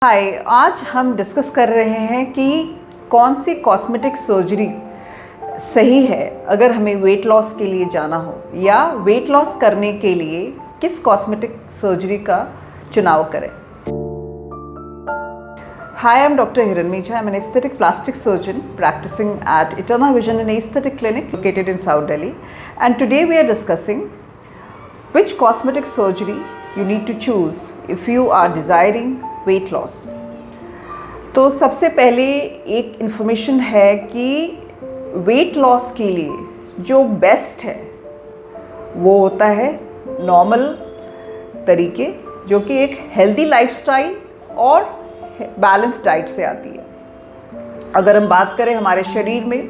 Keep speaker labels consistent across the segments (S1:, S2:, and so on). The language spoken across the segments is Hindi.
S1: हाय, आज हम डिस्कस कर रहे हैं कि कौन सी कॉस्मेटिक सर्जरी सही है अगर हमें वेट लॉस के लिए जाना हो, या वेट लॉस करने के लिए किस कॉस्मेटिक सर्जरी का चुनाव करें। Hi, I'm Dr. Hiranmi Jha. I'm an aesthetic plastic surgeon practicing at Eterna Vision and Aesthetic Clinic located in South Delhi. And today we are discussing which cosmetic surgery you need to choose if you are desiring weight loss. तो सबसे पहले एक इन्फॉर्मेशन है कि वेट लॉस के लिए जो बेस्ट है वो होता है नॉर्मल तरीके, जो कि एक हेल्दी लाइफस्टाइल और बैलेंस डाइट से आती है। अगर हम बात करें, हमारे शरीर में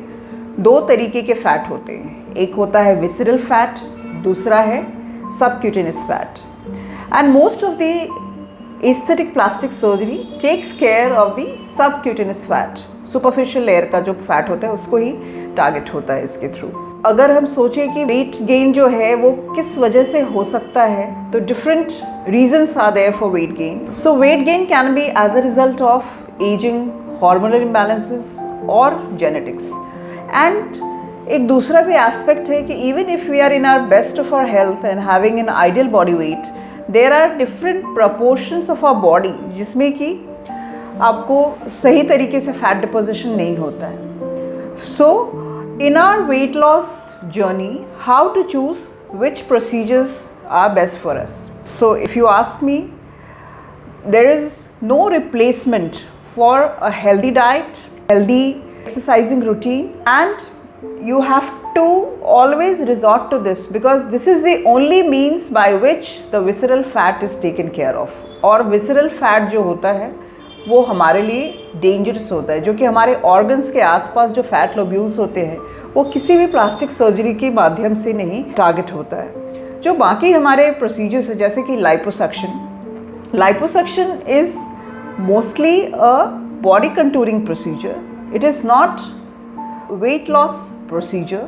S1: दो तरीके के फैट होते हैं, एक होता है विसरल फैट, दूसरा है subcutaneous fat. And most of the aesthetic plastic surgery takes care of the subcutaneous fat. Superficial layer का जो फैट होता है उसको ही टारगेट होता है इसके थ्रू। अगर हम सोचें कि वेट गेन जो है वो किस वजह से हो सकता है, तो different reasons are there for weight gain. So weight gain can be as a result of aging, hormonal imbalances और जेनेटिक्स। एंड एक दूसरा भी एस्पेक्ट है कि even if we are in our best of our health and having an ideal body weight, there are different proportions of our body जिसमें कि आपको सही तरीके से फैट डिपोजिशन नहीं होता है। सो in our weight loss journey, how to choose which procedures are best for us? So if you ask me, there is no replacement for a healthy diet, healthy exercising routine, and you have to always resort to this because this is the only means by which the visceral fat is taken care of. और visceral fat जो होता है वो हमारे लिए डेंजरस होता है, जो कि हमारे ऑर्गन्स के आसपास जो फैट लोब्यूल्स होते हैं वो किसी भी प्लास्टिक सर्जरी के माध्यम से नहीं टारगेट होता है। जो बाकी हमारे प्रोसीजर्स है, जैसे कि liposuction is mostly a body contouring procedure, it is not weight loss procedure.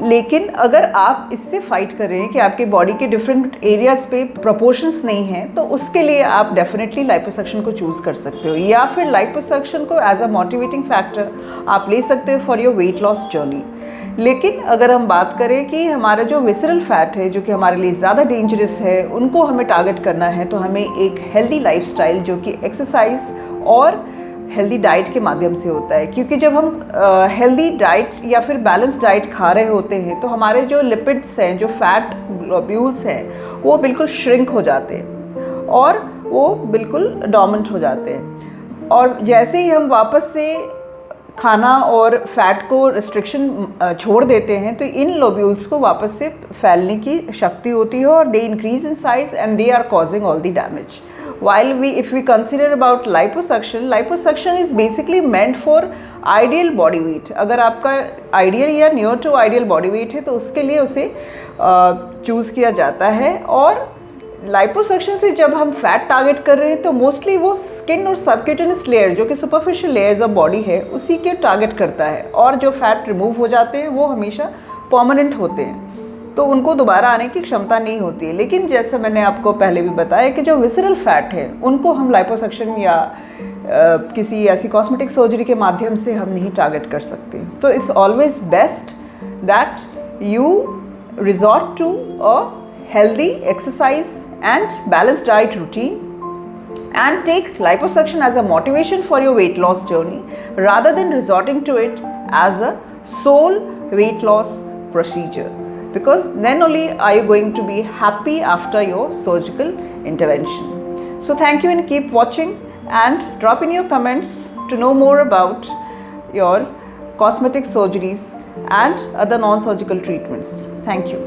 S1: लेकिन अगर आप इससे फाइट कर रहे हैं कि आपके बॉडी के डिफरेंट एरियाज़ पे प्रोपोर्शंस नहीं हैं, तो उसके लिए आप डेफिनेटली लाइपोसक्शन को चूज़ कर सकते हो, या फिर लाइपोसक्शन को एज अ मोटिवेटिंग फैक्टर आप ले सकते हो for your weight loss journey. लेकिन अगर हम बात करें कि हमारा जो विसरल फैट है, जो कि हमारे लिए ज़्यादा डेंजरस है, उनको हमें टारगेट करना है, तो हमें एक हेल्दी लाइफस्टाइल जो कि एक्सरसाइज और हेल्दी डाइट के माध्यम से होता है। क्योंकि जब हम हेल्दी डाइट या फिर बैलेंस डाइट खा रहे होते हैं तो हमारे जो लिपिड्स हैं, जो फैट ग्लोब्यूल्स हैं, वो बिल्कुल श्रिंक हो जाते हैं और वो बिल्कुल डोमिनेंट हो जाते हैं। और जैसे ही हम वापस से खाना और फैट को रिस्ट्रिक्शन छोड़ देते हैं, तो इन लोब्यूल्स को वापस से फैलने की शक्ति होती है और they increase in size and they are causing all the damage. While if we consider about liposuction is basically meant for ideal body weight. अगर आपका ideal या near to ideal body weight है तो उसके लिए उसे चूज़ किया जाता है। और liposuction से जब हम फैट टारगेट कर रहे हैं तो मोस्टली वो स्किन और सबक्यूटेनियस लेयर, जो कि सुपरफिशियल लेयर्स ऑफ बॉडी है, उसी के टारगेट करता है। और जो फैट रिमूव हो जाते हैं वो हमेशा परमानेंट होते हैं, तो उनको दोबारा आने की क्षमता नहीं होती है। लेकिन जैसे मैंने आपको पहले भी बताया कि जो विसरल फैट है उनको हम लाइपोसक्शन या किसी ऐसी कॉस्मेटिक सर्जरी के माध्यम से हम नहीं टारगेट कर सकते। तो it's always best that you resort to a healthy exercise and balance diet routine and take liposuction as a motivation for your weight loss journey rather than resorting to it as a sole weight loss procedure, because then only are you going to be happy after your surgical intervention. So thank you and keep watching and drop in your comments to know more about your cosmetic surgeries and other non-surgical treatments. Thank you.